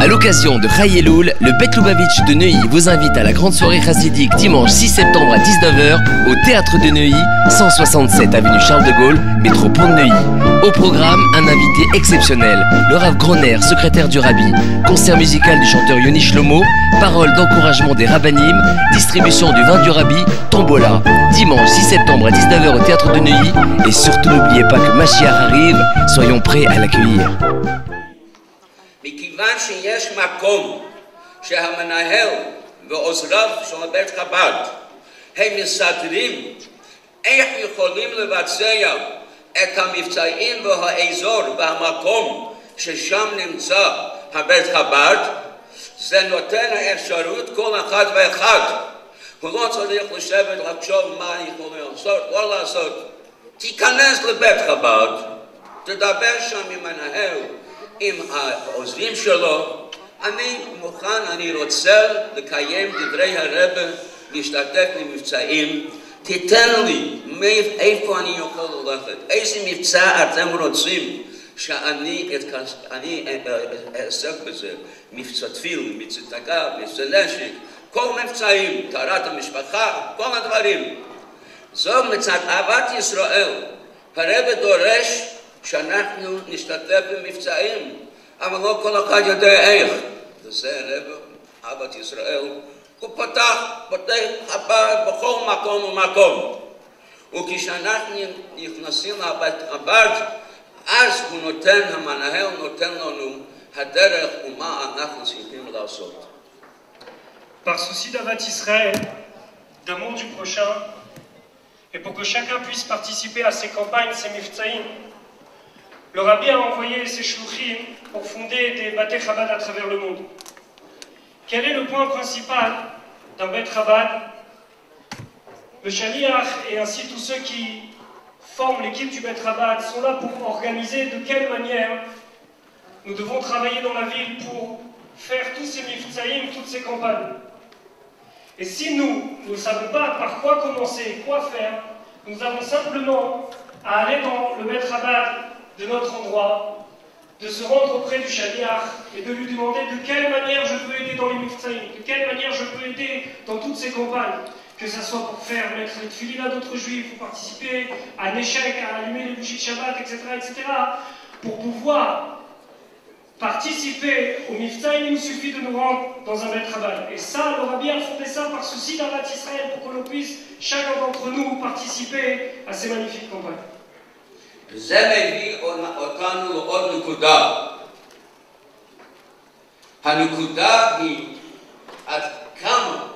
À l'occasion de Chai Elul, le Bet Lubavitch de Neuilly vous invite à la grande soirée chassidique dimanche 6 septembre à 19h au Théâtre de Neuilly, 167 avenue Charles de Gaulle, métropole de Neuilly. Au programme, un invité exceptionnel, le Rav Groner, secrétaire du Rabbi, concert musical du chanteur Yoni Shlomo, paroles d'encouragement des rabbinim, distribution du vin du Rabbi, tombola. Dimanche 6 septembre à 19h au Théâtre de Neuilly. Et surtout n'oubliez pas que Mashiach arrive, soyons prêts à l'accueillir. מכיוון שיש מקום שהמנהל ועוזריו של בית חב"ד הם מסדרים איך יכולים לבצע את המבצעים והאזור והמקום ששם נמצא הבית חב"ד, זה נותן האפשרות כל אחד ואחד. הוא לא צריך לשבת לחשוב מה אני יכול לעשות, לא לעשות. תיכנס לבית חב"ד, תדבר שם עם המנהל, עם העוזרים שלו, אני מוכן, אני רוצה לקיים דברי הרבה, להשתתף במבצעים, תיתן לי איפה אני יכול ללכת, איזה מבצע אתם רוצים שאני אעסק בזה, מבצע תפיל, מבצע תגב, מבצע נשק, כל מבצעים, טהרת המשפחה, כל הדברים. זו מצד אהבת ישראל, הרבה דורש שאנחנו נשתתף במבצעים, אבל לא כל אחד יודע איך. וזה הרבה, אהבת ישראל, הוא פתח חב"ד בכל מקום ומקום. וכשאנחנו נכנסים לבית חב"ד, אז הוא נותן, המנהל נותן לנו הדרך ומה אנחנו צריכים לעשות. Par souci d'Avat Israël, d'amour du prochain, et pour que chacun puisse participer à ces campagnes, ces miftaïm, le Rabbi a envoyé ses shluchim pour fonder des Bate Chabad à travers le monde. Quel est le point principal d'un Bet Chabad? Le Shaliach et ainsi tous ceux qui forment l'équipe du Bet Chabad sont là pour organiser de quelle manière nous devons travailler dans la ville pour faire tous ces miftaïm, toutes ces campagnes. Et si nous ne savons pas par quoi commencer, quoi faire, nous avons simplement à aller dans le Bet Chabad de notre endroit, de se rendre auprès du Shaliach et de lui demander de quelle manière je peux aider dans les miftaïm, de quelle manière je peux aider dans toutes ces campagnes, que ce soit pour faire mettre les tefilines à d'autres juifs, pour participer à l'échec, à allumer les bougies de Shabbat, etc., etc., pour pouvoir participer au miftaïm, il nous suffit de nous rendre dans un Bet Chabad. Et ça, le Rabbi a fondé ça par souci d'Avat Israël, pour que l'on puisse, chacun d'entre nous, participer à ces magnifiques campagnes. וזה מביא אותנו לעוד נקודה. הנקודה היא עד כמה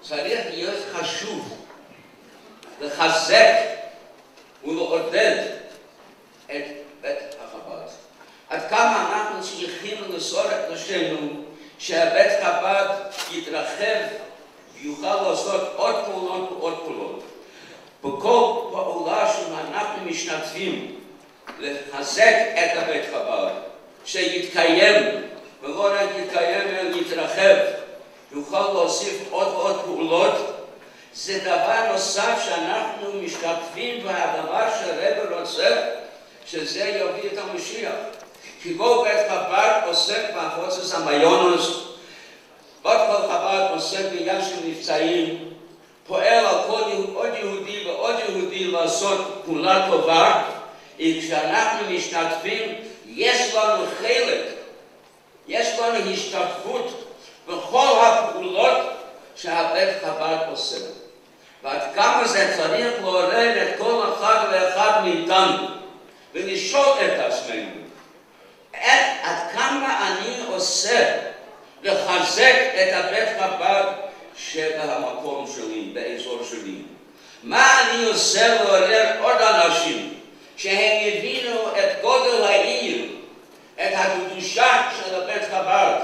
צריך להיות חשוב לחזק ולעודד את בית החב"ד. עד כמה אנחנו צריכים למסור את נפשנו שהבית חב"ד יתרחב ויוכל לעשות עוד פעולות ועוד פעולות. בכל פעולה שאנחנו משתתפים לחזק את הבית חב"ד, שיתקיים, ולא רק יתקיים אלא יתרחב, יוכל להוסיף עוד ועוד פעולות, זה דבר נוסף שאנחנו משתתפים והדבר שהרב רוצה, שזה יביא את המשיח. כי כל בית חב"ד עוסק בהפצת המיונוס, בית חב"ד עוסק בעניין של מבצעים, פועל על כל עוד יהודי ועוד יהודי לעשות פעולה טובה, וכשאנחנו משתתפים, יש לנו חלק, יש לנו השתתפות בכל הפעולות שהבית חב"ד עושה. ועד כמה זה צריך לעורר את כל אחד ואחד מאיתנו, ולשאול את עצמנו, עד כמה אני עושה לחזק את הבית חב"ד שבמקום שלי, באזור שלי. מה אני עושה לעורר עוד אנשים שהם יבינו את גודל העיר, את הקדושה של בית חב"ד,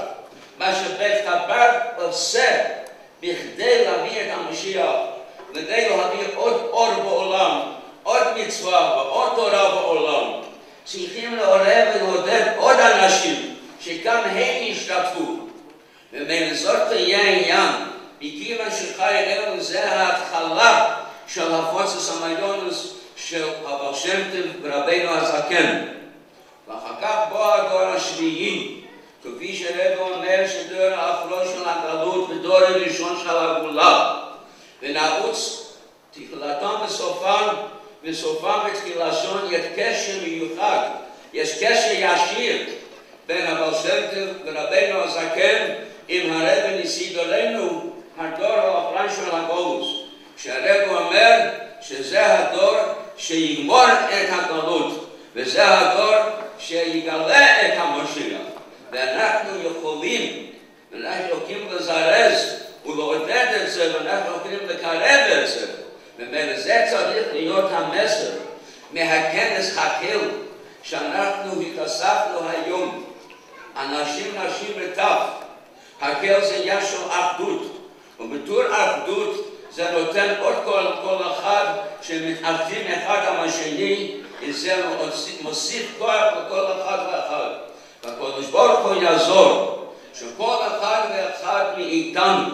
מה שבית חב"ד עושה בכדי להביא את המשיח, כדי להביא עוד אור בעולם, עוד מצווה ועוד תורה בעולם. צריכים לעורר ולעודד עוד אנשים שגם הם ישתתפו. ומזאת תהיה העניין, מכיוון שחי אלו זה ההתחלה של הפוצץ המיונוס של הבעל שם טוב ורבנו הזקן. ואחר כך בוא הדור השביעי, כפי שרבנו של הגלות בדור הראשון של הגאולה, ונעוץ תחילתם וסופם ותחילתם יש קשר מיוחד, יש קשר ישיר בין הבעל שם טוב ורבנו הזקן עם הרבי נסידורנו, הדור האחרון של הגולוס. כשהרבי אומר שזה הדור שיגמור את הגלות, וזה הדור שיגלה את המשיח. ואנחנו יכולים לזרז ולעודד את זה, ואנחנו יכולים לקרב את זה. ומזה צריך להיות המסר מהכנס הקהיל שאנחנו התאספנו היום. אנשים, נשים וטף. הקהיל זה עניין של אחדות. ובתור אחדות זה נותן עוד כל אחד שמתאחדים אחד עם השני, וזה מוסיף כוח לכל אחד ואחד. והקדוש ברוך הוא יעזור שכל אחד ואחד מאיתנו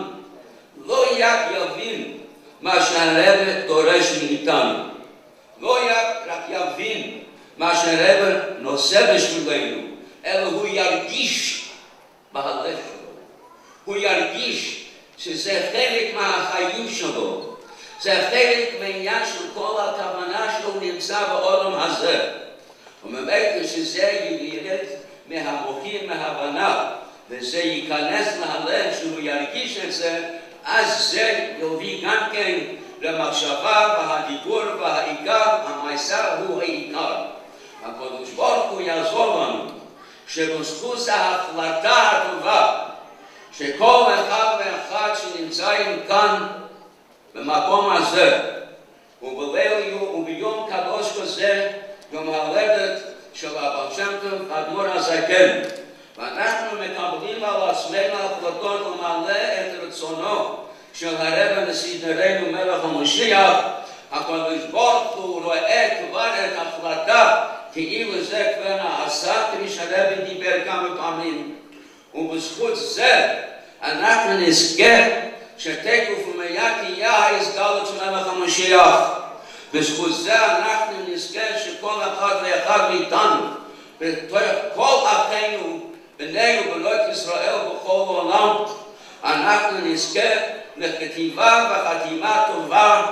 לא רק יבין מה שהרב דורש מאיתנו, לא רק יבין מה שהרב נושא בשבילנו, אלא הוא ירגיש בהלך שלו. הוא ירגיש שזה חלק מהחיים שלו. זה חלק מהעניין של כל הכוונה שהוא נמצא בעולם הזה. ובאמת כשזה ירד מהמוחים, מההבנה, וזה ייכנס מהלב שהוא ירגיש את זה, אז זה יוביל גם כן למחשבה והדיבור והעיקר, המעשה הוא העיקר. הקדוש ברוך הוא יעזור לנו שבזכות ההחלטה הטובה שכל אחד ואחד שנמצאים כאן במקום הזה וביום קדוש כזה, יום ההולדת של הבעל שם טוב האדמו"ר הזקן, ואנחנו מקבלים על עצמנו החלטות למלא את רצונו של הרב נסידורנו מלך המשיח. הקדוש ברוך הוא רואה כבר את ההחלטה כאילו זה כבר נעשה, כפי שהרב דיבר כמה פעמים, ובזכות זה אנחנו נזכה שתכף ומיד תהיה ההסגלות של מלך המשיח. בזכות זה אנחנו נזכה שכל אחד ואחד מאיתנו בתוך כל אחינו בני ובנות ישראל בכל העולם אנחנו נזכה לכתיבה וחתימה טובה,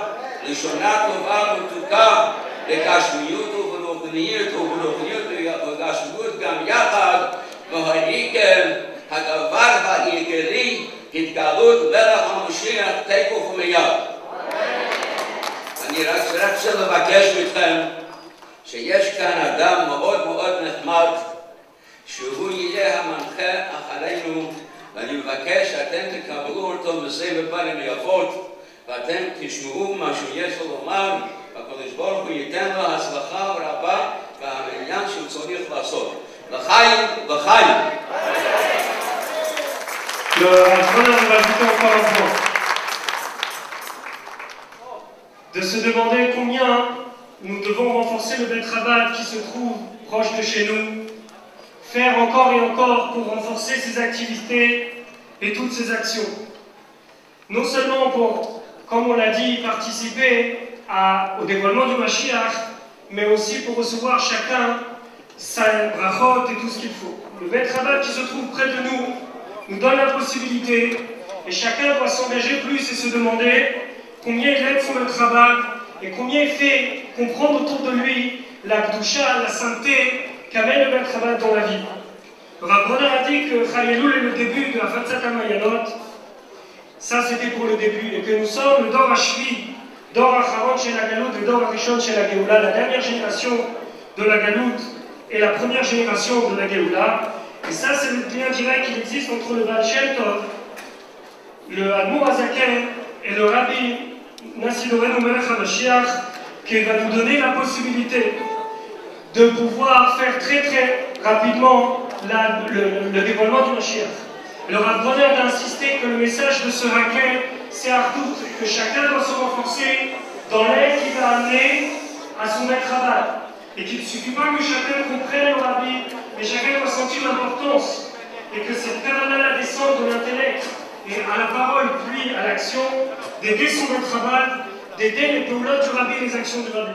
לשונה טובה ומתוקה, לגשמיות וברוחניות וגשמיות גם יחד, והעיקר הדבר העיקרי התגלות מלך המשיח תכף ומיד. אני רק רוצה לבקש מכם שיש כאן אדם מאוד מאוד נחמד שהוא יהיה המנחה אחרינו, ואני מבקש שאתם תקבלו אותו בסבב פנים יפות ואתם תשמעו מה שיש לו לומר, והקדוש ברוך הוא ייתן לו הצלחה רבה בעניין שהוא צריך לעשות. לחיים וחיים. De se demander combien nous devons renforcer le Beth Chabad qui se trouve proche de chez nous, faire encore et encore pour renforcer ses activités et toutes ses actions. Non seulement pour, comme on l'a dit, participer au dévoilement du Mashiach, mais aussi pour recevoir chacun sa brachot et tout ce qu'il faut. Le Beth Chabad qui se trouve près de nous donne la possibilité, et chacun doit s'engager plus et se demander combien il aide son Beth Chabad et combien il fait comprendre autour de lui la Kedusha, la sainteté qu'amène le Beth Chabad dans la vie. Le Rav Bronner a dit que Chai Elul est le début de la Hafatzat HaMayanot. Ça c'était pour le début, et que nous sommes le Dor HaShvi, Dor HaCharon chez la Galout et Dor HaRishon chez la Géoula, la dernière génération de la Galout et la première génération de la Géoula. Et ça c'est le lien direct qu'il existe entre le Baal Shem Tov, le Admour Hazaken et le Rabbi Nasidorenu Melech HaMashiach, qui va nous donner la possibilité de pouvoir faire très très rapidement le dévoilement du Mashiach. Le Rav Bronner a insisté que le message de ce Haken, c'est Artout, que chacun doit se renforcer dans l'aide qu'il va amener à son Beth Chabad. Et qu'il ne suffit pas que chacun comprenne le Rabbi, mais chacun doit sentir l'importance. Et que cette Kavanah descende de l'intellect et à la parole, puis à l'action, d'aider son Beth Chabad, d'aider les Péoulotes du Rabbi et les actions du Rabbi.